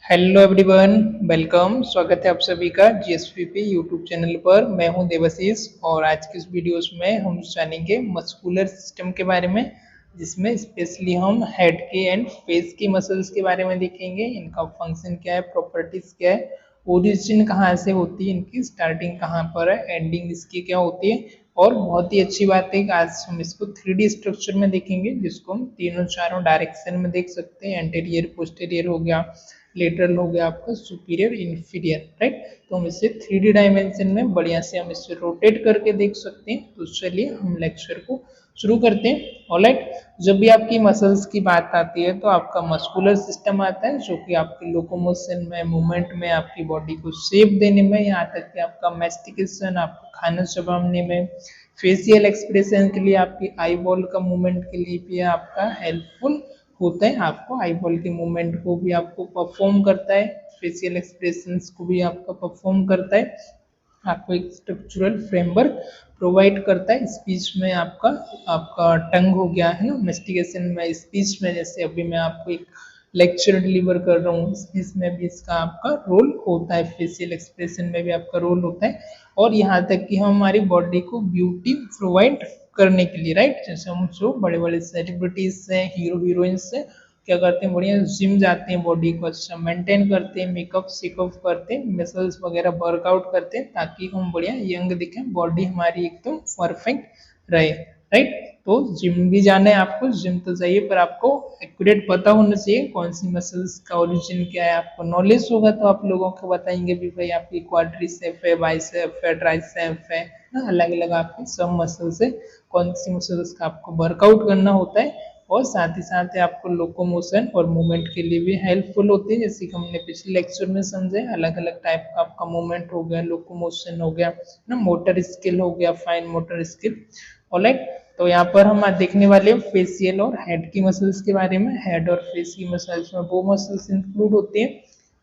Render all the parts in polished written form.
Hello everyone, welcome. स्वागत है आप सभी का जीएसपीपी यूट्यूब चैनल पर। मैं हूं देवाशीष और आज के इस वीडियोस में हम जानेंगे मस्कुलर सिस्टम के बारे में, जिसमें स्पेशली हम हेड के एंड फेस की मसल्स के बारे में देखेंगे। इनका फंक्शन क्या है, प्रॉपर्टीज क्या है, ओरिजिन कहाँ से होती है, इनकी स्टार्टिंग कहाँ पर है, एंडिंग इसकी क्या होती है। और बहुत ही अच्छी बात है कि आज हम इसको 3D स्ट्रक्चर में देखेंगे, जिसको हम तीनों चारों डायरेक्शन में देख सकते हैं। एंटीरियर, पोस्टीरियर हो गया, लेटरल हो गया आपका, सुपीरियर, इंफीरियर, राइट। तो हम इसे 3D डायमेंशन में बढ़िया से हम इसे रोटेट करके देख सकते हैं। तो चलिए हम लेक्चर को शुरू करते हैं। ऑलराइट, जब भी आपकी मसल्स की बात आती है तो आपका मस्कुलर सिस्टम आता है, जो कि आपके लोकोमोशन में, मूवमेंट में, आपकी बॉडी को शेप देने में, यहाँ तक कि आपका मैस्टिकेशन, आपको खाना चबाने में, फेशियल एक्सप्रेशन के लिए, आपकी आई बॉल का मूवमेंट के लिए भी आपका हेल्पफुल होता है। आपको आई बॉल के मूवमेंट को भी आपको परफॉर्म करता है, फेशियल एक्सप्रेशंस को भी आपका परफॉर्म करता है, आपको एक स्ट्रक्चरल फ्रेमवर्क प्रोवाइड करता है। स्पीच में आपका आपका टंग हो गया है ना, मेस्टिकेशन में, स्पीच में, जैसे अभी मैं आपको एक लेक्चर डिलीवर कर रहा हूँ, स्पीच में भी इसका आपका रोल होता है, फेशियल एक्सप्रेशन में भी आपका रोल होता है। और यहाँ तक कि हम हमारी बॉडी को ब्यूटी प्रोवाइड करने के लिए, राइट, जैसे हम जो बड़े बड़े सेलिब्रिटीज से, हीरो हीरोइंस से क्या करते हैं, बढ़िया जिम जाते हैं, बॉडी को अच्छा मेंटेन करते हैं, मेकअप शेकअप करते हैं, मसल्स वगैरह वर्कआउट करते हैं, ताकि हम बढ़िया यंग दिखें, बॉडी हमारी एकदम परफेक्ट रहे, राइट। तो जिम भी जाना है आपको, जिम तो जाइए, पर आपको एक्यूरेट पता होना चाहिए कौन सी मसल्स का ओरिजिन क्या है। आपको नॉलेज होगा तो आप लोगों को बताएंगे भी, भाई आपकी क्वाड्रिसेप है, बाइसेप है, ट्राइसेप है, अलग अलग आपके सब मसल से कौन सी मसल्स का आपको वर्कआउट करना होता है। और साथ ही साथ आपको लोकोमोशन और मूवमेंट के लिए भी हेल्पफुल होती है, जैसे कि हमने पिछले लेक्चर में समझे। अलग अलग टाइप का आपका मूवमेंट हो गया, लोकोमोशन हो गया ना, मोटर स्किल हो गया, फाइन मोटर स्किल। ऑलराइट, तो यहाँ पर हम आज देखने वाले हैं फेशियल और हेड की मसल्स के बारे में। हेड और फेस की मसल्स में वो मसल्स इंक्लूड होती हैं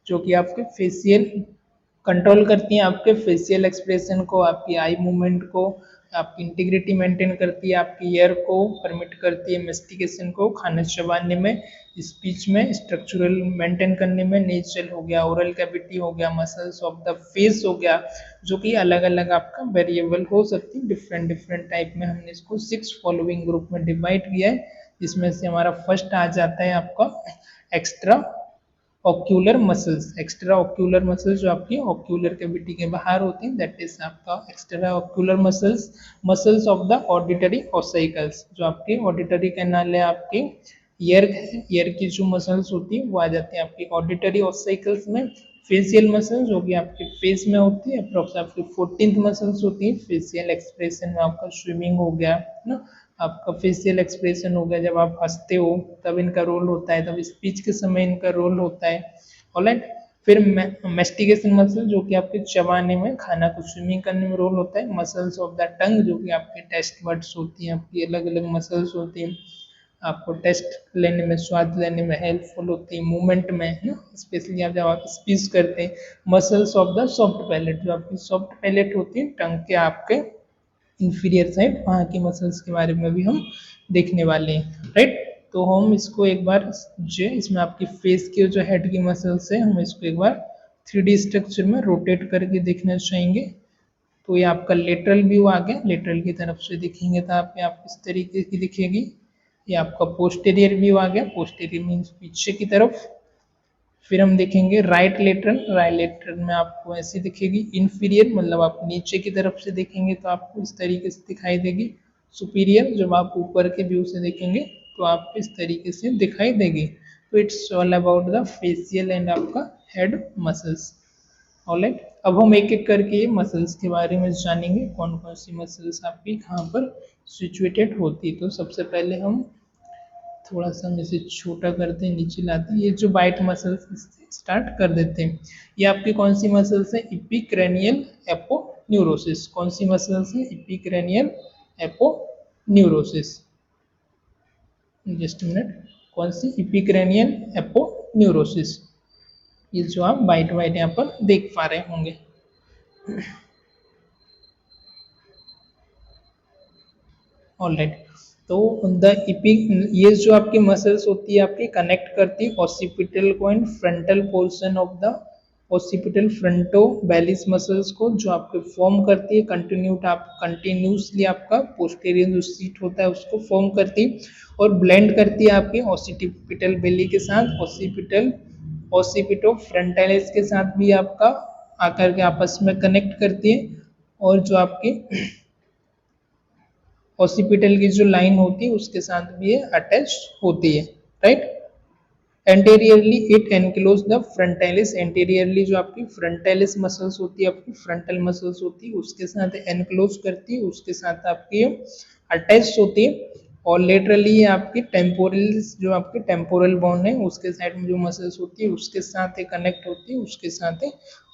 जो कि आपके फेशियल कंट्रोल करती हैं, आपके फेशियल एक्सप्रेशन को, आपकी आई मूवमेंट को, आपकी इंटीग्रिटी मेंटेन करती है, आपकी ईयर को परमिट करती है, मेस्टिकेशन को, खाना चबाने में, स्पीच में, स्ट्रक्चरल मेंटेन करने में, नेचुरल हो गया, ओरल कैविटी हो गया, मसल्स ऑफ द फेस हो गया, जो कि अलग अलग आपका वेरिएबल हो सकती है, डिफरेंट डिफरेंट टाइप में। हमने इसको 6 फॉलोइंग ग्रुप में डिवाइड किया है, जिसमें से हमारा फर्स्ट आ जाता है आपका extra ocular muscles. Extra ocular muscles जो आपकी ऑक्यूलर कैविटी के बाहर होती हैं, दैट इज आपका extra ocular muscles. Muscles of the auditory ossicles, जो आपके ऑडिटरी कैनाल है, आपके ईयर की जो मसल्स होती है वो आ जाती है आपकी ऑडिटरी ऑसिकल्स में। फेशियल मसल्स जो कि आपके फेस में होती है, अप्रोक्स आपकी 14th मसल्स होती है। फेशियल एक्सप्रेशन में आपका स्विमिंग हो गया ना, आपका फेशियल एक्सप्रेशन हो गया, जब आप हंसते हो तब इनका रोल होता है, तब स्पीच के समय इनका रोल होता है। ऑलराइट, फिर मेस्टिकेशन मसल जो कि आपके चबाने में, खाना को स्विमिंग करने में रोल होता है। मसल्स ऑफ द टंग जो कि आपके टेस्ट बड्स होती हैं, आपकी अलग अलग मसल्स होती हैं, आपको टेस्ट लेने में, स्वाद लेने में हेल्पफुल होती है, मूवमेंट में है ना, स्पेशली आप जब आप स्पीच करते हैं। Muscles of the soft palate, जो आपकी सॉफ्ट पैलेट होती है टंग के आपके इंफीरियर साइड, वहाँ की मसल्स के बारे में भी हम देखने वाले हैं, राइट। तो हम इसको एक बार जो इसमें आपकी फेस के जो हेड की मसल्स है, हम इसको एक बार 3D स्ट्रक्चर में रोटेट करके देखना चाहेंगे। तो ये आपका लेटरल व्यू आ गया, लेटरल की तरफ से दिखेंगे तो आप इस तरीके की दिखेगी। ये आपका पोस्टेरियर व्यू आ गया, पोस्टेरियर मीन्स पीछे की तरफ। फिर हम देखेंगे राइट लेटरल, राइट लेटरल में आपको ऐसी दिखेगी। इंफीरियर मतलब आप नीचे की तरफ से देखेंगे तो आपको इस तरीके से दिखाई देगी। सुपीरियर जब आप ऊपर के व्यू से देखेंगे तो आपको इस तरीके से दिखाई देगी। तो it's all about the facial and आपका हेड मसल्स। ऑलराइट, अब हम एक एक करके ये मसल्स के बारे में जानेंगे, कौन कौन सी मसल्स आपकी कहाँ पर सिचुएटेड होती है। तो सबसे पहले हम थोड़ा सा हम इसे छोटा करते हैं, नीचे लाते हैं, ये जो बाइट मसल्स स्टार्ट कर देते हैं। ये आपकी कौन सी मसल्स है, इपिक्रैनियल एपोन्यूरोसिस। कौन सी मसल्स है, इपिक्रैनियल एपोन्यूरोसिस। जस्ट मिनट, कौन सी, इपिक्रैनियल एपोन्यूरोसिस। ये जो आप बाइट वाइट यहाँ पर देख पा रहे होंगे। ऑलराइट, तो द इपिक ये जो आपकी मसल्स होती है आपकी कनेक्ट करती है ऑसिपिटल को and frontal portion of the occipital fronto Bayliss muscles को, जो आपके फॉर्म करती है कंटिन्यूसली आपका पोस्टीरियर जो सीट होता है उसको फॉर्म करती है और ब्लेंड करती है आपके ऑसिपिटल बेली के साथ, ऑसिपिटो फ्रंटालिस के साथ भी आपका आकर के आपस में कनेक्ट करती है। और जो आपकी ऑसिपिटल की जो लाइन होती है उसके साथ भी ये अटैच होती है, right. Anteriorly it enclose the frontalis, anteriorly जो आपकी फ्रंटालिस मसल्स होती है, आपकी फ्रंटल मसल्स होती है उसके साथ एनक्लोज करती है, उसके साथ आपकी अटैच होती है। और लेटरली आपकी टेम्पोरल, जो आपकी टेम्पोरल बोन है उसके साइड में जो मसल्स होती है उसके साथ कनेक्ट होती है, उसके साथ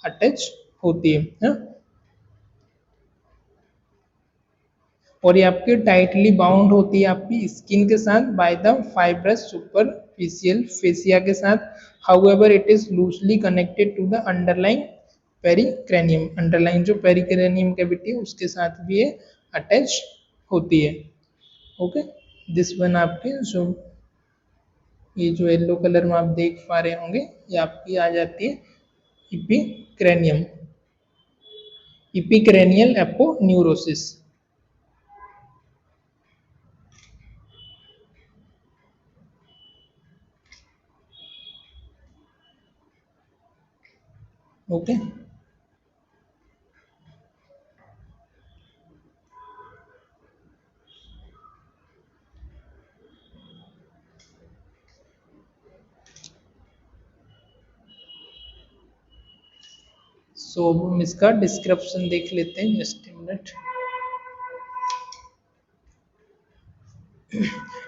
अटैच होती है ना? और ये आपकी टाइटली बाउंड होती है आपकी स्किन के साथ by the fibrous superficial fascia के साथ। However it is loosely connected to the underline pericranium, underline जो पेरिक्रेनियम कैविटी है उसके साथ भी ये अटैच होती है। ओके, दिस वन आपके जो ये जो येलो कलर में आप देख पा रहे होंगे ये आपकी आ जाती है इपिक्रेनियम, इपिक्रेनियल एपोन्यूरोसिस। ओके, सो अब हम इसका डिस्क्रिप्शन देख लेते हैं, जस्ट ए मिनट।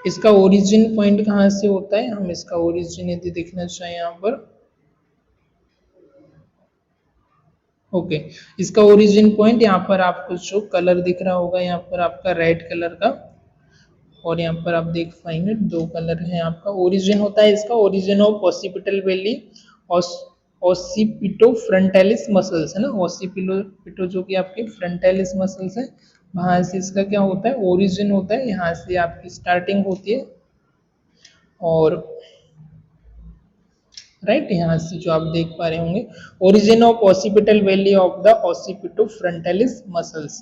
इसका ओरिजिन पॉइंट कहाँ से होता है, हम इसका ओरिजिन यदि देखना चाहें यहाँ पर, ओके, इसका ओरिजिन पॉइंट यहाँ पर आपको जो कलर दिख रहा होगा यहाँ पर आपका रेड कलर का, और यहाँ पर आप देख पाएंगे दो कलर है आपका। ओरिजिन होता है इसका, origin of occipital belly occipito frontalis muscles है ना, ऑसिपिटो जो कि आपके फ्रंटालिस मसल्स है, वहां से इसका क्या होता है ओरिजिन होता है, यहाँ से आपकी स्टार्टिंग होती है। और राइट, यहाँ से जो आप देख पा रहे होंगे origin of occipital belly of the occipito frontalis muscles.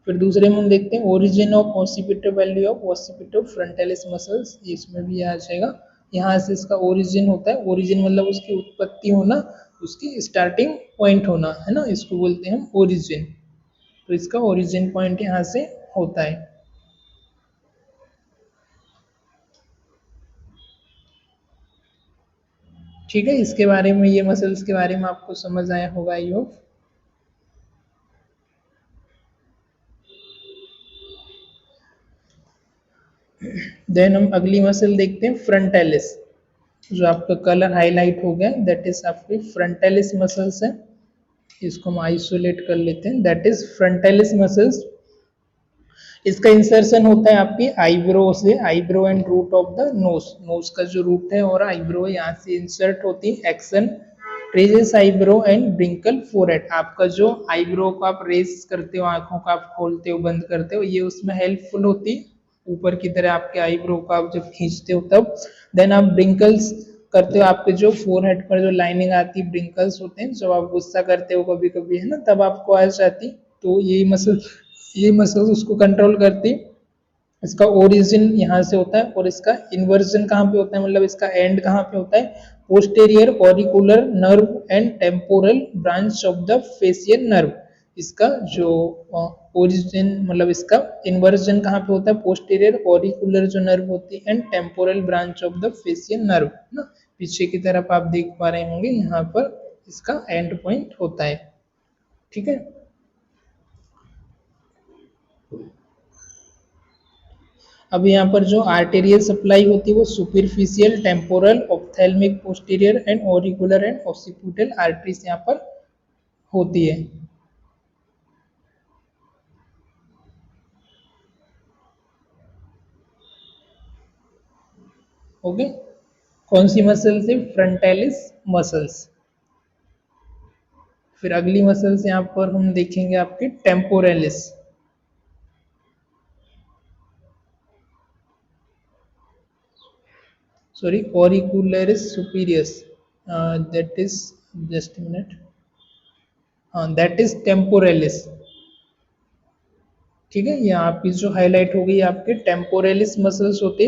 फिर दूसरे में हम देखते हैं origin of occipito belly of occipito frontalis muscles, इसमें भी आ जाएगा। यहाँ से इसका ओरिजिन होता है, ओरिजिन मतलब उसकी उत्पत्ति होना, उसकी स्टार्टिंग पॉइंट होना है ना, इसको बोलते हैं हम ओरिजिन। तो इसका ओरिजिन पॉइंट यहाँ से होता है। ठीक है, इसके बारे में, ये मसल्स के बारे में आपको समझ आया होगा आई होप। देन हम अगली मसल देखते हैं फ्रंटालिस, जो आपका कलर हाईलाइट हो गया दैट इज आपकी फ्रंटालिस मसल्स है। इसको हम आइसोलेट कर लेते हैं, दैट इज फ्रंटालिस मसल्स। इसका इंसर्शन होता है आपकी आईब्रो से, eyebrow and root of the nose, nose का जो रूट है और आईब्रो यहाँ से इंसर्ट होती है। Action raises eyebrow and wrinkle forehead, आपका जो आईब्रो को आप रेस करते हो, आंखों को आप खोलते हो बंद करते हो, ये उसमें हेल्पफुल होती है ऊपर की तरह आपके आईब्रो को आप जब खींचते हो तब। देन आप ब्रिंकल्स करते हो, आपके जो फोरहेड पर जो लाइनिंग आती है ब्रिंकल्स होते हैं, जब आप गुस्सा करते हो कभी कभी है ना तब आपको आ जाती, तो ये मसल उसको कंट्रोल करती। इसका ओरिजिन यहाँ से होता है और इसका इन्वर्जन कहाँ पे होता है, मतलब इसका एंड कहाँ पे होता है, posterior auricular nerve and temporal branch of the facial nerve. इसका जो ओरिजिन मतलब इसका इन्वर्जन कहाँ पे होता है, पोस्टेरियर ऑरिकुलर जो नर्व होती है and temporal branch of the facial nerve ना, पीछे की तरफ आप देख पा रहे होंगे यहाँ पर इसका एंड पॉइंट होता है। ठीक है, अब यहाँ पर जो आर्टेरियल सप्लाई होती है वो superficial temporal ophthalmic posterior and auricular and occipital arteries यहाँ पर होती है। ओके, कौन सी मसल से, फ्रंटालिस मसल्स। फिर अगली मसल्स यहाँ पर हम देखेंगे आपकी temporalis. Sorry auricularis superior, that is, just a minute, that is temporalis. ठीक है, यहाँ पे जो हाईलाइट हो गई आपके टेम्पोरलिस मसल्स होते,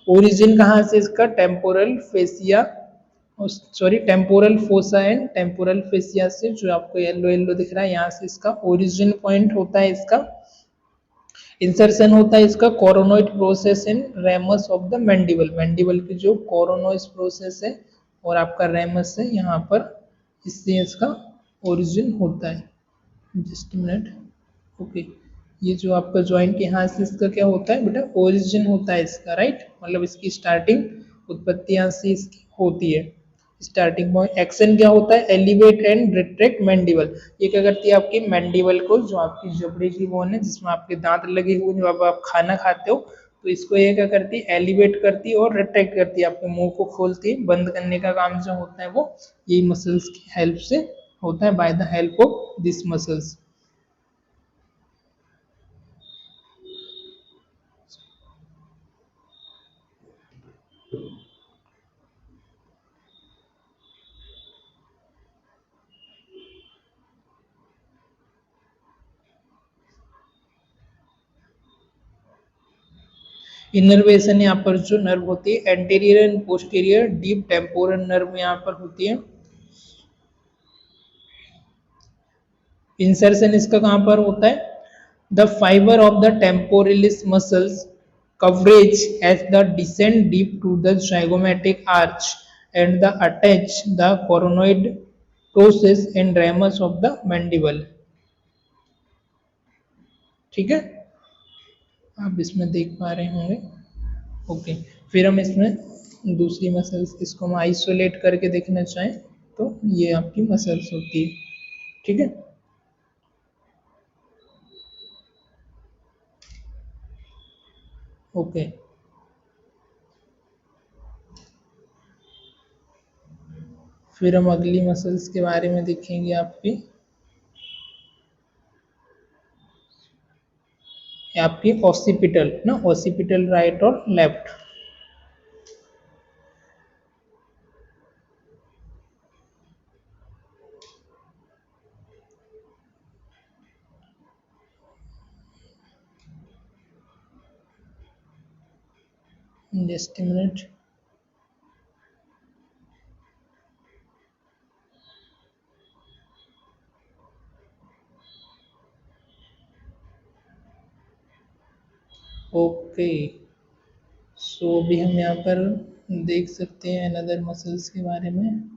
ओरिजिन कहाँ से इसका, temporal fascia, sorry temporal fossa and temporal fascia से, जो आपको येलो येलो दिख रहा है यहाँ से इसका ओरिजिन पॉइंट होता है। इसका इंसर्शन होता है इसका coronoid process in ramus of the mandible, mandible की जो कोरोनोइड प्रोसेस है और आपका रेमस है यहाँ पर, इससे इसका ओरिजिन होता है। जस्ट मिनट, ओके, ये जो आपका जॉइंट यहाँ से इसका क्या होता है बेटा, ओरिजिन होता है इसका, राइट, मतलब इसकी स्टार्टिंग उत्पत्ति यहाँ से इसकी होती है। स्टार्टिंग पॉइंट एक्शन क्या होता है, एलिवेट एंड रिट्रैक्ट मैंडिबल, ये क्या करती है आपकी मैंडिबल को, जो आपकी जबड़े की बोन है जिसमें आपके दांत लगे हुए, जब आप खाना खाते हो तो इसको ये क्या करती है, एलिवेट करती है और रिट्रैक्ट करती है, आपके मुंह को खोलती है, बंद करने का काम जो होता है वो यही मसल्स की हेल्प से होता है, by the help of this muscles. Innervation यहाँ पर जो नर्व होती है anterior and posterior deep temporal nerve यहाँ पर होती है। इंसर्शन इसका कहाँ पर होता है, the fibre of the temporalis muscles coverage as the descend deep to the zygomatic arch and the attach the coronoid process and ramus of the mandible। ठीक है, आप इसमें देख पा रहे होंगे। ओके, फिर हम इसमें दूसरी मसल्स, इसको हम आइसोलेट करके देखना चाहें तो ये आपकी मसल्स होती है। ठीक है, ओके, फिर हम अगली मसल्स के बारे में देखेंगे आपकी ऑसिपिटल ना, ऑसिपिटल राइट और लेफ्ट। जस्ट मिनट, ओके, सो अभी हम यहाँ पर देख सकते हैं अनदर मसल्स के बारे में।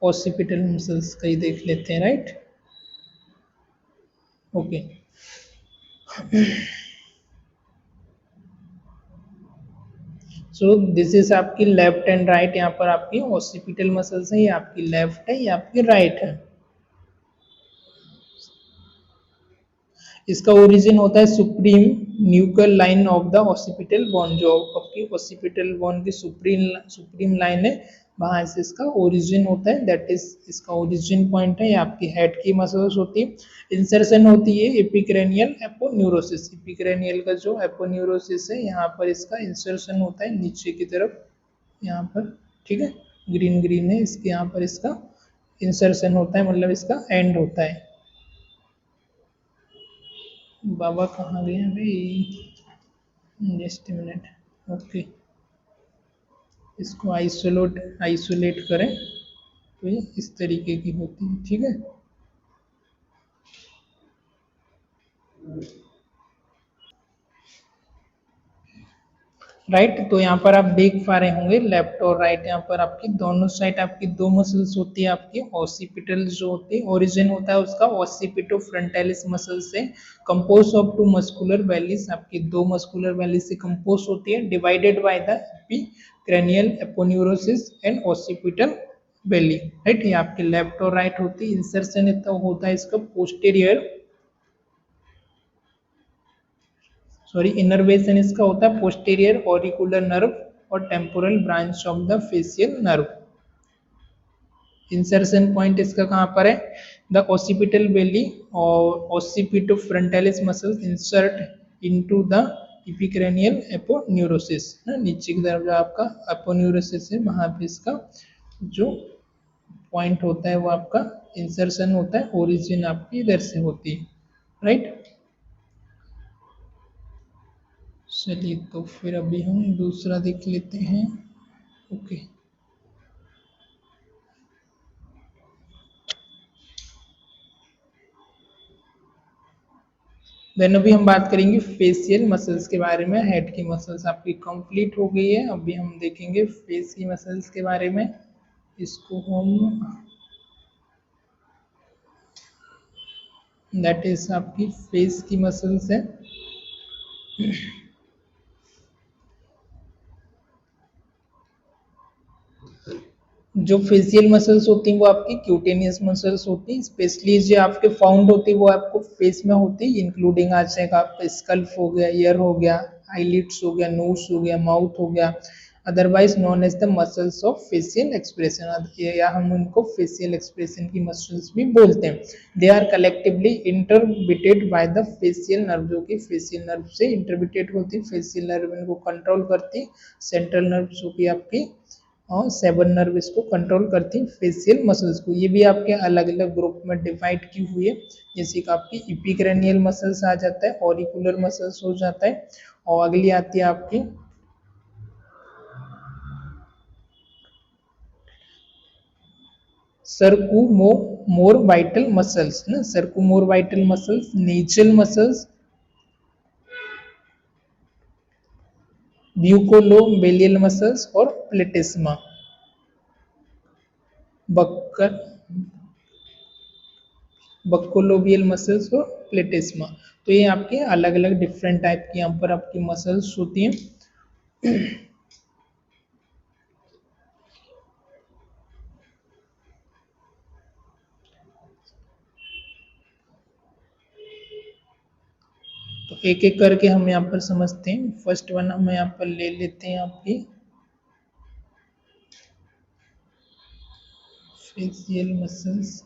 ऑसिपिटल मसल्स का ही देख लेते हैं, right, okay. So this is आपकी लेफ्ट एंड राइट, यहाँ पर आपकी ऑसिपिटल मसल्स है, ये आपकी लेफ्ट है, ये आपकी राइट है। इसका ओरिजिन होता है supreme nuclear line of the occipital bone, जो आपकी ऑसिपिटल बोन की सुप्रीम लाइन है, वहां से इसका ओरिजिन होता है, दैट इज इसका ओरिजिन पॉइंट है। ये आपकी हेड की मसल्स होती है। इंसर्शन होती है एपिक्रेनियल एपोन्यूरोसिस, एपिक्रेनियल का जो एपोन्यूरोसिस है यहाँ पर इसका इंसर्शन होता है नीचे की तरफ, यहाँ पर, ठीक है, ग्रीन ग्रीन है इसके, यहाँ पर इसका इंसर्शन होता है, मतलब इसका एंड होता है। बाबा कहाँ गए हैं भाई, जस्ट मिनट, ओके, इसको आइसोलेट करें तो ये इस तरीके की होती है। ठीक है, राइट, तो यहाँ पर आप देख पा रहे होंगे लेफ्ट और राइट, यहाँ पर आपकी दोनों साइड आपकी दो मसल्स होती है, आपकी ऑसिपिटल जो होती है, ओरिजिन होता है उसका ऑसिपिटो फ्रंटालिस मसल से, compose of two muscular bellies, आपकी दो मस्कुलर वैली से कंपोज होती है, divided by the epicranial aponeurosis and occipital belly, right, ये आपकी लेफ्ट और राइट होती है। इंसर्शन इतना होता है इसका पोस्टीरियर, सॉरी इनर्वेशन इसका होता है पोस्टीरियर ऑरिकुलर नर्व और temporal branch of the facial nerve. Insertion point इसका कहाँ पर है, द ऑसिपिटल बेली और occipito frontalis muscle insert into the epicranial aponeurosis, ना नीचे की तरफ जो आपका एपोन्यूरोसिस है वहां पे इसका जो पॉइंट होता है वो आपका इंसर्शन होता है, ओरिजिन आपकी इधर से होती है, राइट। चलिए तो फिर अभी हम दूसरा देख लेते हैं। ओके, देन अभी हम बात करेंगे फेशियल मसल्स के बारे में। हेड की मसल्स आपकी कंप्लीट हो गई है, अभी हम देखेंगे फेस की मसल्स के बारे में। इसको हम दैट इज आपकी फेस की मसल्स है। जो फेशियल मसल्स होती हैं वो आपकी क्यूटेनियस मसल्स होती हैं, स्पेशली जो आपके फाउंड होती है वो आपको फेस में होती है, इंक्लूडिंग आ जाएगा आपका स्कल्प हो गया, ईयर हो गया, आईलिड्स हो गया, नोज हो गया, माउथ हो गया, otherwise known as the muscles of facial expression, या हम उनको फेशियल एक्सप्रेशन की मसल्स भी बोलते हैं। They are collectively innervated by the facial nerve, जो कि फेशियल नर्व से इंटरबिटेड होती है, फेशियल नर्व इनको कंट्रोल करती है, सेंट्रल नर्व जो कि आपकी और सेवन नर्व इसको कंट्रोल करती है फेशियल मसल्स को। ये भी आपके अलग अलग ग्रुप में डिवाइड की हुई है, जैसे कि आपकी इपिक्रैनियल मसल्स आ जाता है, ऑरिकुलर मसल्स हो जाता है, और अगली आती है आपकी सर्कुमोर वाइटल मसल्स, ना सर्कुमोर वाइटल मसल्स, नेचल मसल्स, ब्यूकोलोबेलियल मसल्स और प्लेटिस्मा, बक्कर बक्कोलोबियल मसल्स और प्लेटिस्मा। तो ये आपके अलग अलग डिफरेंट टाइप की यहाँ पर आपकी मसल्स होती हैं। तो एक एक करके हम यहाँ पर समझते हैं। फर्स्ट वन हम यहाँ पर ले लेते हैं आपकी फेशियल मसल्स।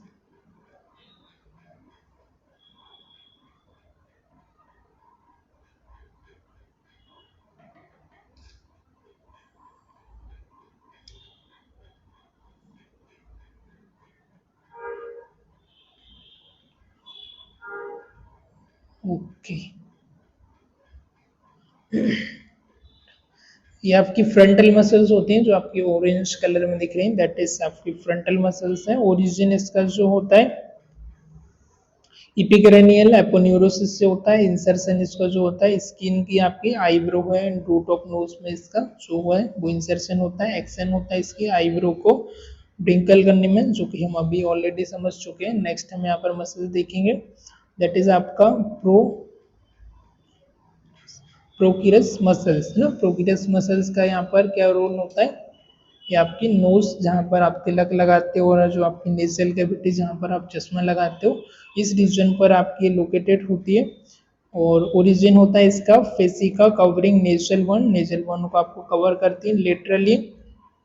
ओके, ये आपकी फ्रंटल मसल्स होती हैं जो आपकी ऑरेंज कलर में दिख रही हैं, दैट इज आपकी फ्रंटल मसल्स है। ओरिजिन इसका जो होता है इपिक्रैनियल एपोन्यूरोसिस से होता है। इंसर्शन इसका जो होता है स्किन की आपकी आईब्रो है, रूट ऑफ नोज में इसका जो है वो इंसर्शन होता है। एक्शन होता है इसकी आईब्रो को ब्रिंकल करने में, जो कि हम अभी ऑलरेडी समझ चुके हैं। नेक्स्ट हम यहाँ पर मसल देखेंगे, दैट इज आपका प्रोक्यूरस मसल्स है ना। प्रोक्यूरस मसल्स का यहाँ पर क्या रोल होता है, ये आपकी नोज जहाँ पर आप तिलक लगाते हो और जो आपकी नेजल कैविटी जहाँ पर आप चश्मा लगाते हो, इस रीजन पर आपकी लोकेटेड होती है। और ओरिजिन होता है इसका fascia covering nasal bone, nasal bone को आपको कवर करती है laterally,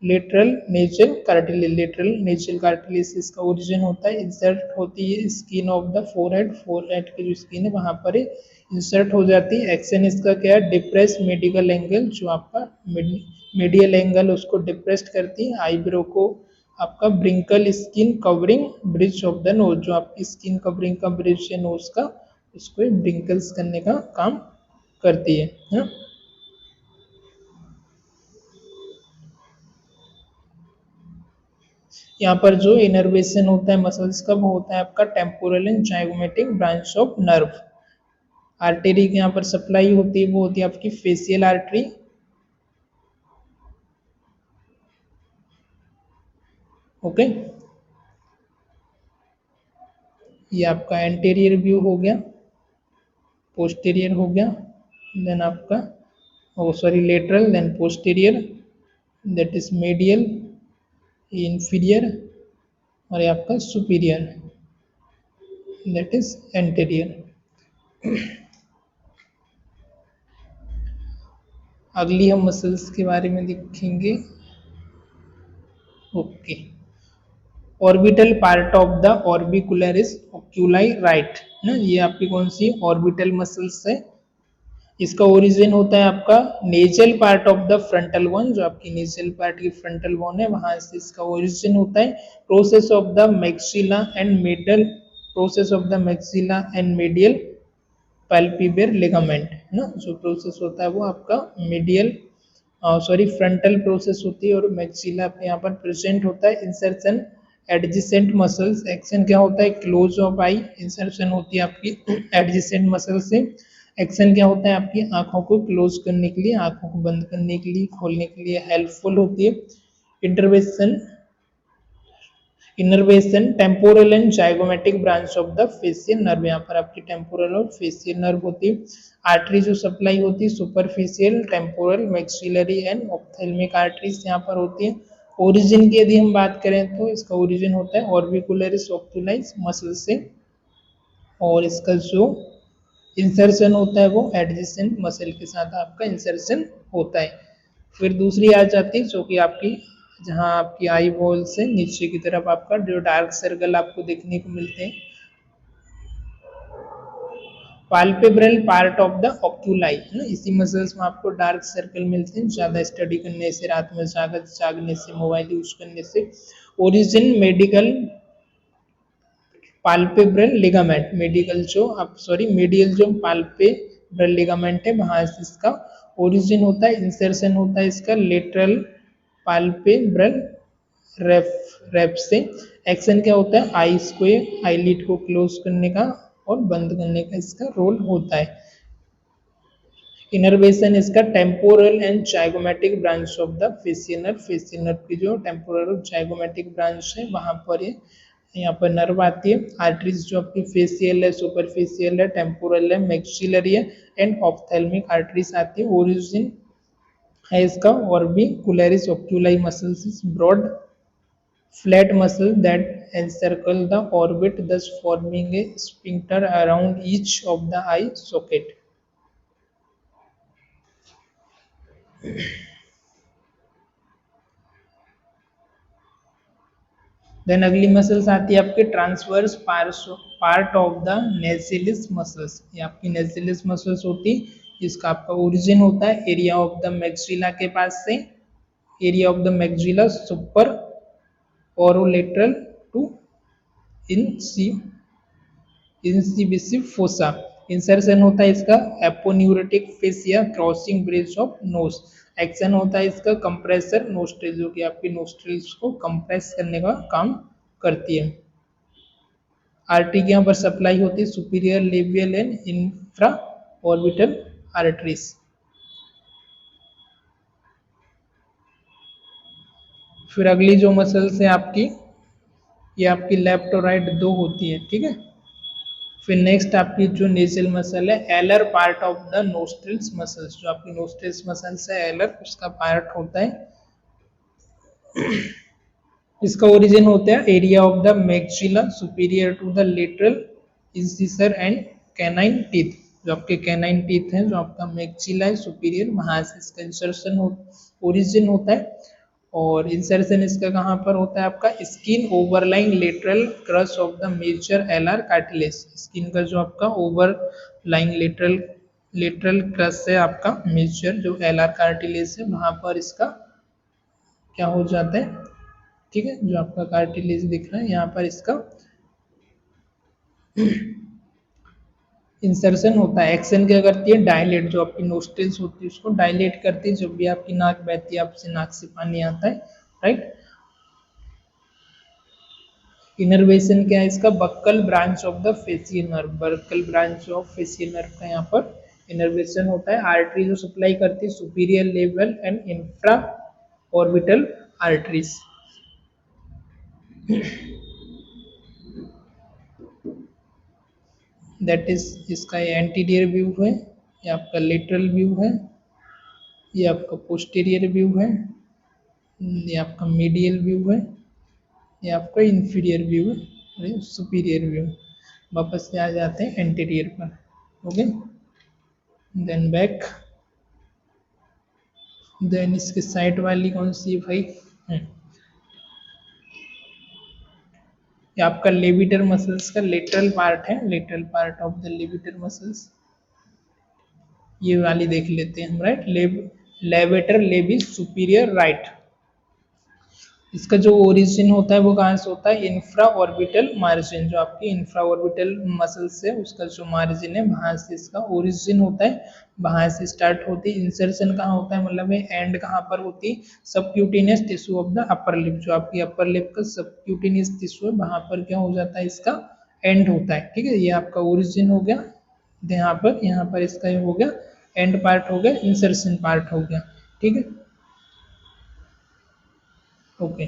lateral nasal cartilage, lateral nasal cartilage इसका ओरिजिन होता है। इंसर्ट होती है skin of the forehead, forehead की जो स्किन है वहां पर इंसर्ट हो जाती है। एक्शन इसका क्या है, डिप्रेस मेडिकल एंगल, जो आपका मीडियल एंगल उसको डिप्रेस्ड करती है। आईब्रो को आपका wrinkle skin covering bridge of the nose, जो आपकी स्किन कवरिंग का ब्रिज है नोज का, उसको ब्रिंकल्स करने का काम करती है ना? यहाँ पर जो इनर्वेशन होता है मसल्स का वो होता है आपका temporal and zygomatic branch of nerve. Artery की यहाँ पर सप्लाई होती है वो होती है आपकी फेशियल आर्टरी। ओके, ये आपका एंटेरियर व्यू हो गया, पोस्टीरियर हो गया, देन आपका sorry lateral, then posterior, that is medial, inferior, और ये आपका सुपीरियर, दैट इज एंटेरियर। अगली हम मसल्स के बारे में देखेंगे। Okay, orbital part of the orbicularis oculi right ना, ये आपकी कौन सी ऑर्बिटल मसल्स है, इसका ओरिजिन होता है आपका nasal part of the frontal bone, जो आपकी नेजल पार्ट की फ्रंटल बोन है वहां से इसका ओरिजिन होता है। Process of the maxilla and middle, process of the maxilla and medial palpebral ligament है ना, जो प्रोसेस होता है वो आपका मीडियल सॉरी फ्रंटल प्रोसेस होती है और मैक्सिला पे यहाँ पर प्रेजेंट होता है। इंसर्शन एडजेसेंट मसल्स, एक्शन क्या होता है क्लोज ऑफ आई, इंसर्शन होती है आपकी एडजेसेंट मसल से। एक्शन क्या होता है आपकी आंखों को क्लोज करने के लिए, आंखों को बंद करने के लिए, खोलने के लिए हेल्पफुल होती है। Intervention, innervation temporal and zygomatic branch of the facial nerve, यहाँ पर आपकी टेम्पोरल और फेशियल नर्व होती है। आर्टरी जो सप्लाई होती है superficial, temporal, maxillary and ophthalmic arteries यहाँ पर होती है। ओरिजिन की यदि हम बात करें तो इसका ओरिजिन होता है ऑर्बिकुलरिस ऑक्यूलाइस मसल से, और इसका जो इंसर्शन होता है वो एडजेसेंट मसल के साथ आपका इंसर्शन होता है। फिर दूसरी आ जाती है जो कि आपकी जहाँ आपकी आई बॉल से नीचे की तरफ आपका जो डार्क सर्कल आपको देखने को मिलते हैं, palpebral part of the oculi है ना, इसी मसल्स में आपको डार्क सर्कल मिलते हैं। ज्यादा स्टडी करने से, रात में जागने से, मोबाइल यूज करने से। Origin medical palpebral ligament, medical जो आप सॉरी मीडियल जो पाल्पेब्रल लिगामेंट है वहां से इसका ओरिजिन होता है। इंसर्शन होता है इसका लेटरल पाल्पेब्रल रेप से। एक्शन क्या होता है आईज को, आईलिड को क्लोज करने का और बंद करने का इसका रोल होता है। इनर्वेशन इसका temporal and zygomatic branch of the facial nerve, facial nerve की जो टेम्पोरल और जाइगोमेटिक ब्रांच है वहां पर ये यहाँ पर नर्व आती है। आर्टरीज जो आपकी फेशियल है, सुपरफिशियल है, टेम्पोरल है, मैक्सिलरी है एंड ऑप्थेल्मिक आर्टरीज आती है। ओरिजिन है इसका orbicularis oculi muscles is broad flat muscle that encircle the orbit, thus forming a sphincter around each of the eye socket. Then अगली मसल्स आती है आपके transverse part of the nasalis muscles, ये आपकी नेजिलिस मसल्स होती है। इसका आपका ओरिजिन होता है एरिया ऑफ द मैक्सिला के पास से, area of the maxilla superolateral to incisive fossa. Insertion होता है इसका aponeurotic fascia crossing bridge of nose. Action होता है इसका कंप्रेसर नोस्ट्रिल, जो कि आपकी नोस्ट्रिल्स को कंप्रेस करने का काम करती है। आर्टरी की यहाँ पर सप्लाई होती है superior labial and infra orbital arteries. फिर अगली जो मसल्स है आपकी, ये आपकी लेफ्ट और राइट दो होती है, ठीक है। फिर नेक्स्ट आपकी जो नेजल मसल है, alar part of the nostrils muscles, जो आपकी नोस्ट्रिल्स मसल्स है एलर उसका पार्ट होता है। इसका ओरिजिन होता है area of the maxilla superior to the lateral incisor and canine teeth, जो आपके कैनाइन टीथ हैं, जो आपका मैक्सिला है सुपीरियर वहां से इसका इंसर्शन ओरिजिन होता है। और इंसर्शन इसका कहाँ पर होता है आपका skin overlying lateral crus of the major alar cartilage, skin का जो आपका ओवरलाइंग लेटरल लेटरल क्रस है आपका मेजर जो एलर कार्टिलेज है वहां पर इसका क्या हो जाता है, ठीक है। जो आपका कार्टिलेज दिख रहा है यहाँ पर इसका इंसर्शन होता है। एक्शन क्या करती है डायलेट, जो आपकी नोस्ट्रिल्स होती है उसको डायलेट करती है जब भी आपकी नाक बहती है, आपसे नाक से पानी आता है, राइट। इनर्वेशन क्या है इसका buccal branch of the facial nerve, buccal branch of facial nerve का यहाँ पर इनर्वेशन होता है। आर्टरी जो सप्लाई करती है superior level and infra orbital arteries. That is इसका ये एंटीरियर व्यू है, ये आपका लेटरल व्यू है, ये आपका पोस्टीरियर व्यू है, ये आपका मीडियल व्यू है, ये आपका इंफीरियर व्यू है और ये सुपीरियर व्यू। वापस से आ जाते हैं एंटीरियर पर, ओके। देन बैक, देन इसके साइड वाली कौन सी है भाई, ये आपका लेविटर मसल्स का लेटरल पार्ट है, lateral part of the levator muscles. ये वाली देख लेते हैं हम, right. Levator labii superior, right. इसका जो ओरिजिन होता है वो कहाँ से होता है, इंफ्रा ऑर्बिटल मार्जिन, जो आपकी इंफ्रा ऑर्बिटल मसल्स है उसका जो मार्जिन है वहां से इसका ओरिजिन होता है, वहां से स्टार्ट होती है। इंसर्शन कहाँ होता है, मतलब एंड कहाँ पर होती है, subcutaneous tissue of the upper lip, जो आपकी अपर लिप का सबक्यूटेनियस टिश्यू है वहां पर क्या हो जाता है, इसका एंड होता है, ठीक है। ये आपका ओरिजिन हो गया, यहाँ पर इसका ये हो गया एंड पार्ट हो गया, इंसर्शन पार्ट हो गया, ठीक है। ओके,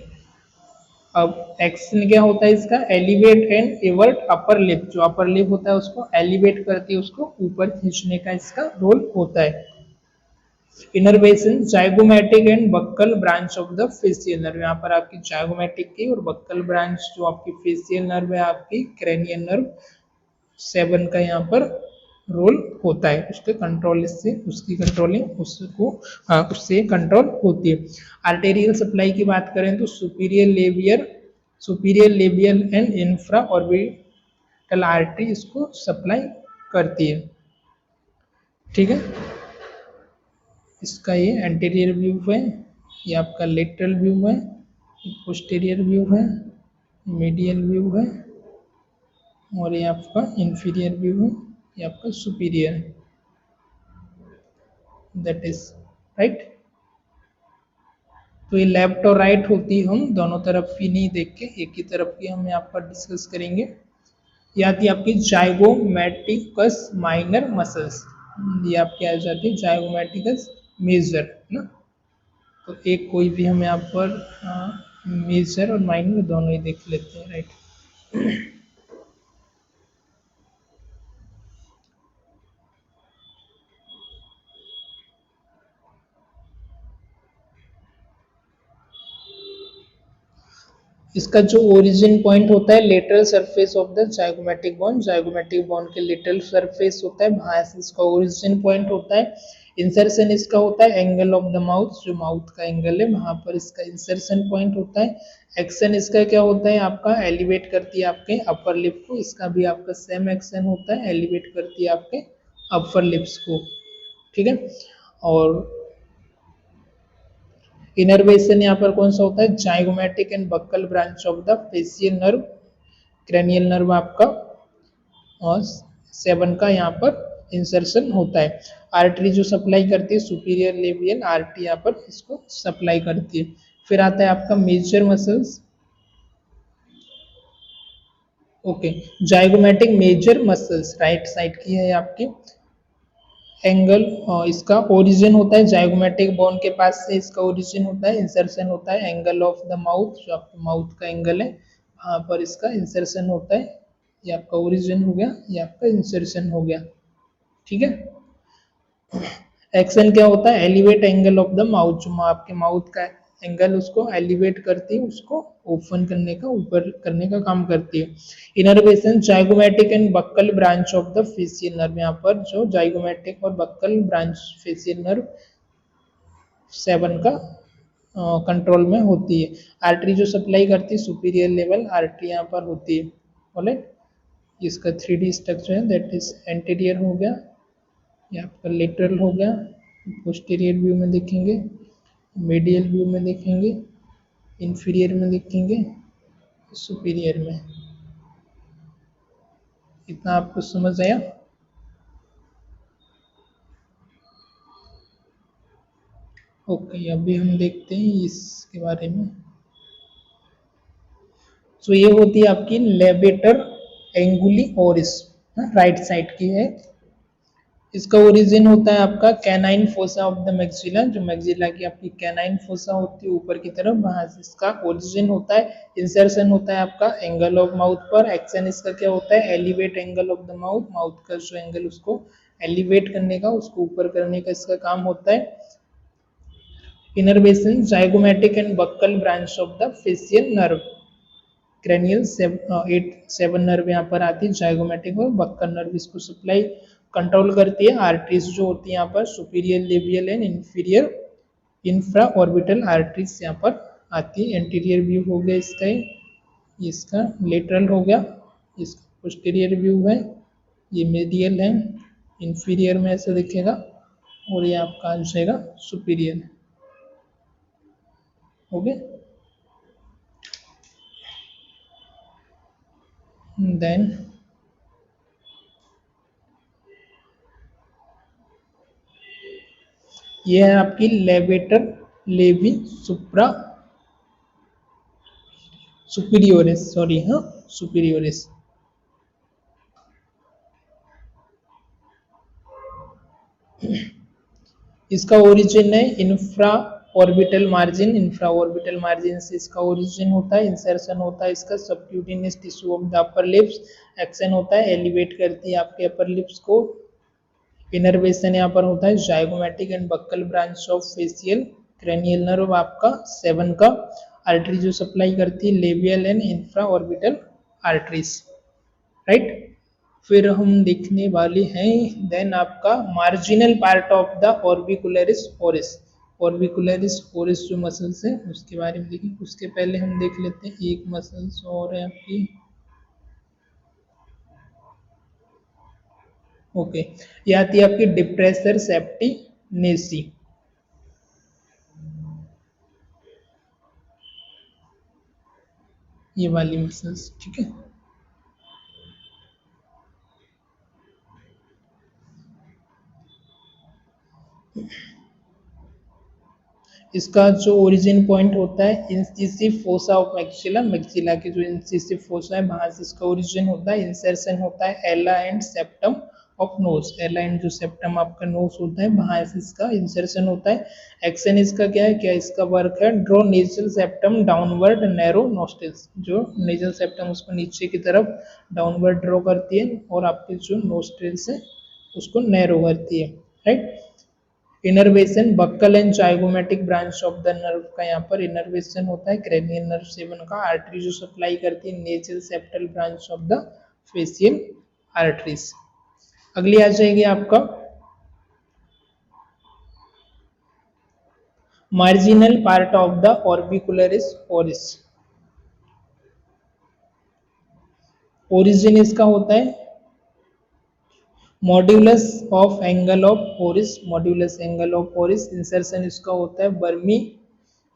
अब एक्शन क्या होता है इसका, elevate and avert upper lip, जो अपर लिप होता है उसको एलिवेट करती है, उसको ऊपर खींचने का इसका रोल होता है। Innervation zygomatic and buckle branch of the facial nerve, यहाँ पर आपकी जाइगोमैटिक की और बक्कल ब्रांच जो आपकी फेसियल नर्व है आपकी क्रेनियल नर्व 7 का यहाँ पर रोल होता है, उसके कंट्रोल से उसकी कंट्रोलिंग उसको उससे कंट्रोल होती है। आर्टेरियल सप्लाई की बात करें तो superior labial and infra orbital artery इसको सप्लाई करती है, ठीक है। इसका ये एंटीरियर व्यू है, ये आपका लेटरल व्यू है, पोस्टीरियर व्यू है, मीडियल व्यू है, और ये आपका इंफीरियर व्यू है, ये आपका सुपीरियर, दैट इज राइट। तो ये लेफ्ट और राइट होती है, हम दोनों तरफ की नहीं देख के एक ही तरफ की हम यहाँ पर डिस्कस करेंगे। ये आती है आपकी जाइगोमैटिकस माइनर मसल्स, ये आपकी आ जाती है जाइगोमैटिकस मेजर ना। तो एक कोई भी हम यहाँ पर मेजर और माइनर दोनों ही देख लेते हैं, राइट। इसका जो ओरिजिन पॉइंट होता है lateral surface of the zygomatic bone के लेटरल सरफेस होता है, वहां से इसका ओरिजिन पॉइंट होता है। इंसर्शन इसका होता है एंगल ऑफ द माउथ, जो माउथ का एंगल है वहां पर इसका इंसर्शन पॉइंट होता है। एक्शन इसका क्या होता है, आपका एलिवेट करती है आपके अपर लिप को, इसका भी आपका सेम एक्शन होता है, एलिवेट करती है आपके अपर लिप्स को, ठीक है। और इनर्वेशन यहाँ पर कौन सा होता है, zygomatic and buckle branch of the facial nerve, cranial nerve आपका, और 7 का यहाँ पर इंसर्शन होता है। आर्टरी जो सप्लाई करती है सुपीरियर लेबियल आर्टरी यहाँ पर इसको सप्लाई करती है। फिर आता है आपका major muscles, okay. Zygomatic major muscles right side की है आपकी, एंगल इसका ओरिजिन होता है जाइगोमैटिक बोन के पास से इसका ओरिजिन होता है, इंसर्शन होता है एंगल ऑफ द माउथ, जो आपका माउथ का एंगल है वहां पर इसका इंसर्शन होता है। ये आपका ओरिजिन हो गया, ये आपका इंसर्शन हो गया, ठीक है। एक्शन क्या होता है, elevate angle of the mouth, जो आपके माउथ का एंगल उसको एलिवेट करती है, उसको ओपन करने का, ऊपर करने का काम करती है। Innervation zygomatic and buckle branch of the facial nerve, यहाँ पर जो जाइगोमैटिक और बक्कल ब्रांच फेसियल नर्व 7 का कंट्रोल में होती है। आर्टरी जो सप्लाई करती है सुपीरियर लेवल आर्टरी यहाँ पर होती है, ऑलराइट। इसका 3D स्ट्रक्चर है, दैट इज एंटीरियर हो गया, ये आपका लेटरल हो गया, पोस्टीरियर व्यू में देखेंगे, मीडियल व्यू में देखेंगे, इंफीरियर में देखेंगे, सुपीरियर में। इतना आपको समझ आया? ओके, अभी हम देखते हैं इसके बारे में। तो ये होती है आपकी लेवेटर एंगुली ओरिस, राइट साइड की है। इसका ओरिजिन होता है आपका canine fossa of the maxilla, जो मैक्सिला की आपकी कैनाइन फोसा होती है ऊपर की तरफ, वहां से इसका ओरिजिन होता है। इंसर्शन होता है आपका एंगल ऑफ माउथ पर। एक्शन इसका क्या होता है, elevate angle of the mouth, mouth का जो एंगल उसको एलिवेट करने का, उसको ऊपर करने का इसका काम होता है। Innervation zygomatic and buckle branch of the facial nerve, cranial 7 nerve यहाँ पर आती है, जाइगोमैटिक और बक्कल नर्व इसको सप्लाई कंट्रोल करती है। आर्टरीज जो होती है यहाँ पर superior labial and inferior infra orbital arteries यहाँ पर आती है। एंटीरियर व्यू हो गया इसका, इसका लेटरल हो गया, इसका पोस्टीरियर व्यू है, ये मीडियल है, इंफीरियर में ऐसे दिखेगा, और ये आपका आ जाएगा सुपीरियर। ओके, देन ये है आपकी लेवेटर लेवी सुप्रा सुपीरियोरिस, सॉरी, हाँ, सुपीरियोरिस। इसका ओरिजिन है infra orbital margin, infra orbital margin से इसका ओरिजिन होता है। इंसर्शन होता है इसका subcutaneous tissue of the upper lips. Action होता है एलिवेट करती है आपके अपर लिप्स को। इनर्वेशन यहाँ पर होता है zygomatic and buckle branch of facial cranial nerve आपका 7 का। आर्टरी जो सप्लाई करती है labial and infra orbital arteries, right. फिर हम देखने वाले हैं देन आपका marginal part of the orbicularis ओरिस। Orbicularis ओरिस जो मसल्स है उसके बारे में देखें। उसके पहले हम देख लेते हैं एक मसल्स और है आपकी, ओके, ये आती है आपकी डिप्रेसर सेप्टी नेसी। ये वाली मसल्स, ठीक है। इसका जो ओरिजिन पॉइंट होता है इंसिसिव फोसा ऑफ मैक्सिला, मैक्सिला के जो इंसिसिव फोसा है वहां से इसका ओरिजिन होता है। इंसर्शन होता है एला एंड सेप्टम ऑफ नोज, एला एंड जो सेप्टम आपका नोज होता है वहां से इसका इंसर्शन होता है। एक्शन इसका क्या है, क्या इसका वर्क है, draw nasal septum downward narrow nostrils, जो नेजल सेप्टम उसको नीचे की तरफ डाउनवर्ड ड्रॉ करती है और आपके जो नोस्ट्रिल्स है उसको नैरो करती है, right. Innervation buccal and zygomatic branch of the nerve का यहाँ पर इनर्वेशन होता है क्रेनियल नर्व 7 का। आर्टरी जो सप्लाई करती है nasal septal branch of the facial arteries. अगली आ जाएगी आपका marginal part of the orbicularis oris. Origin इसका होता है modiolus of angle of oris, modiolus angle of oris. Insertion इसका होता है बर्मी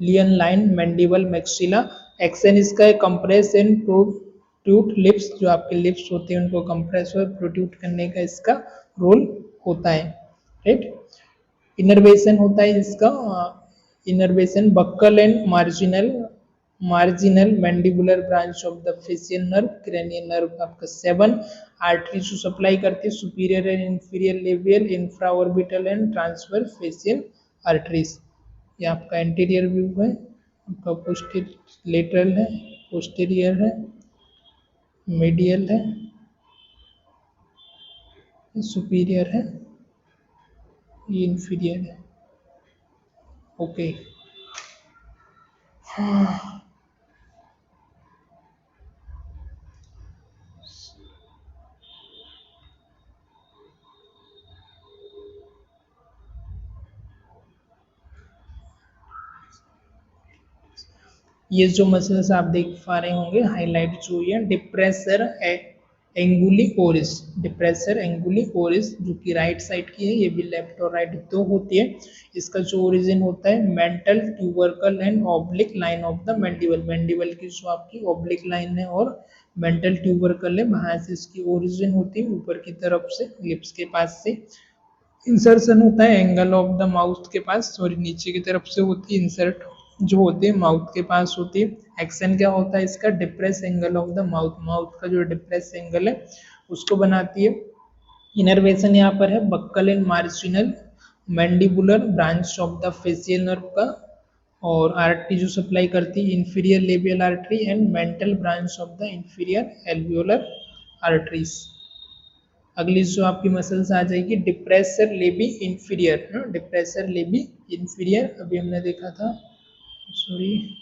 लियन लाइन मैंडिबल मैक्सिला। एक्शन इसका है कंप्रेस एंड प्रोट्रूट लिप्स, जो आपके लिप्स होते हैं उनको कंप्रेस और प्रोट्रूट करने का इसका रोल होता है, राइट। इनर्वेशन होता है इसका innervation buccal and marginal mandibular branch of the facial nerve cranial nerve आपका 7। आर्टरी जो सप्लाई करती है superior and inferior labial infra orbital and transfer facial arteries. ये आपका एंटीरियर व्यू है, आपका पोस्टीरियर लेटरल है, पोस्टीरियर है, मीडियल है, सुपीरियर है, ये इंफीरियर है, ओके। ये जो मसल्स आप देख पा रहे होंगे हाईलाइट जो हुई है डिप्रेसर एंगुली ओरिस, डिप्रेसर एंगुली ओरिस जो कि राइट साइड की है, ये भी लेफ्ट और राइट दो होती है। इसका जो ओरिजिन होता है mental tubercle and oblique line of the mandible, mandible की जो आपकी ऑब्लिक लाइन है और मेंटल ट्यूबरकल है वहां से इसकी ओरिजिन होती है ऊपर की तरफ से लिप्स के पास से। इंसर्शन होता है एंगल ऑफ द माउथ के पास, सॉरी नीचे की तरफ से होती है इंसर्ट जो होती है माउथ के पास होती है। एक्शन क्या होता है इसका depress angle of the mouth, mouth का जो डिप्रेस एंगल है उसको बनाती है। इनर्वेशन यहाँ पर है buccal and marginal mandibular branch of the facial nerve का। और आर्टरी जो सप्लाई करती है inferior labial artery and mental branch of the inferior alveolar arteries. अगली जो आपकी मसल्स आ जाएगी depressor labii inferior, depressor labii inferior अभी हमने देखा था, सॉरी,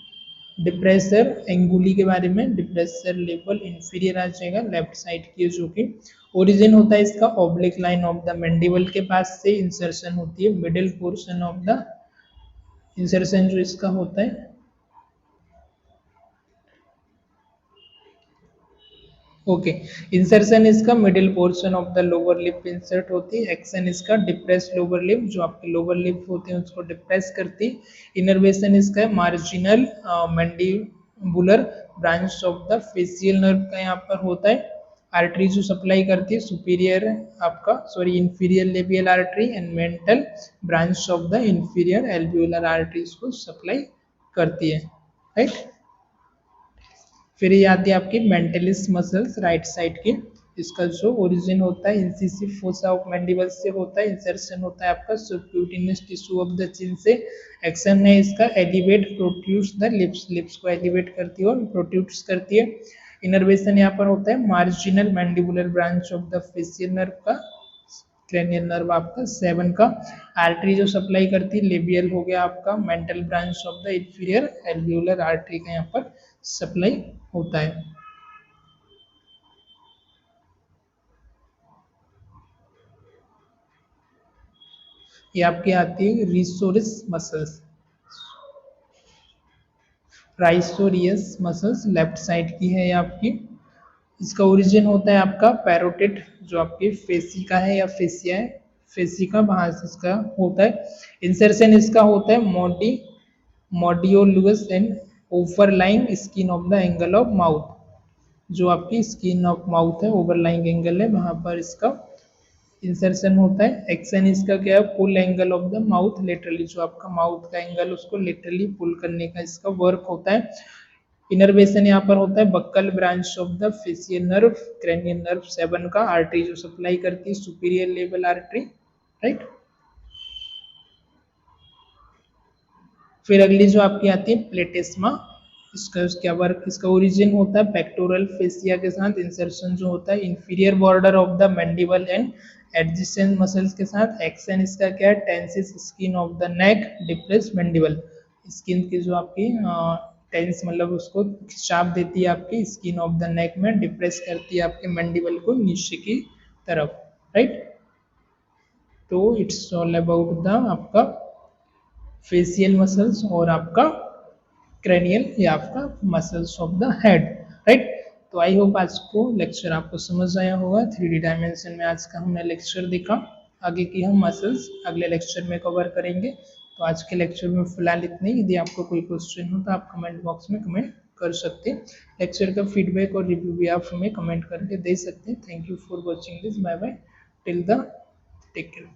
डिप्रेसर एंगुली के बारे में। डिप्रेसर लेवल इंफीरियर आ जाएगा लेफ्ट साइड की, जो कि ओरिजिन होता है इसका oblique line of the mandible के पास से। इंसर्शन होती है middle portion of the, insertion जो इसका होता है ओके, इंसर्शन इसका middle portion of the lower lip insert होती है। एक्शन इसका डिप्रेस लोअर लिप, जो आपके लोअर लिप होते हैं उसको डिप्रेस करती है। इनर्वेशन इसका marginal mandibular branch of the facial nerve का यहाँ पर होता है। आर्टरी जो सप्लाई करती है सुपीरियर आपका inferior labial artery and mental branch of the inferior alveolar arteries को सप्लाई करती है, राइट। फिर ये आती है आपकी मेंटलिस मसल्स राइट साइड की। इसका जो ओरिजिन होता है इंसिसिव फोसा ऑफ मैंडिबल से होता है। इंसर्शन होता है आपका subcutaneous tissue of the chin से। एक्शन है इसका एलिवेट प्रोट्यूड्स द लिप्स, लिप्स को एलिवेट करती है और प्रोट्यूड्स करती है। इनर्वेशन यहाँ पर होता है marginal mandibular branch of the facial nerve का, क्रेनियल नर्व आपका 7 का। आर्टरी जो सप्लाई करती है लेबियल हो गया आपका, mental branch of the inferior alveolar artery का यहाँ पर सप्लाई होता है। ये आपकी आती है रिसोरिस मसल्स, राइसोरियस मसल्स लेफ्ट साइड की है ये आपकी। इसका ओरिजिन होता है आपका पैरोटिड, जो आपकी फेसिका है या फेसिया है, फेसिका वहां से इसका होता है। इंसर्शन इसका होता है modiolus and overlying skin of the angle of mouth, जो आपकी स्किन ऑफ माउथ है, ओवरलाइंग एंगल है, वहां पर इसका इंसर्शन होता है। एक्शन इसका क्या है, pull angle of the mouth laterally, जो आपका माउथ का एंगल उसको लेटरली पुल करने का इसका वर्क होता है। इनर्वेशन यहाँ पर होता है buccal branch of the facial nerve, cranial nerve 7 का। आर्टरी जो सप्लाई करती है सुपीरियर लेवल आर्टरी, राइट। फिर अगली जो आपकी आती है प्लेटेस्मा, इसका क्या वर्क, इसका ओरिजिन होता है पेक्टोरल फेसिया के साथ। इंसर्शन जो होता है inferior border of the mandible and adjacent muscles के साथ। एक्शन इसका क्या है tenses skin of the neck depress mandible, skin की जो आपकी टेंस मतलब उसको खिंचाव देती है आपकी स्किन ऑफ द नेक में, डिप्रेस करती है आपके मैंडिबल को नीचे की तरफ, राइट। तो इट्स ऑल अबाउट द आपका फेशियल मसल्स और आपका क्रेनियल या आपका muscles of the head, right. तो आई होप आज को लेक्चर आपको समझ आया होगा। 3D डायमेंशन में आज का हमने लेक्चर देखा, आगे की हम मसल्स अगले लेक्चर में कवर करेंगे। तो आज के लेक्चर में फिलहाल इतनी। यदि आपको कोई क्वेश्चन हो तो आप कमेंट बॉक्स में कमेंट कर सकते हैं। लेक्चर का फीडबैक और रिव्यू भी आप हमें कमेंट करके दे सकते हैं। Thank you for watching this, bye bye till the take care.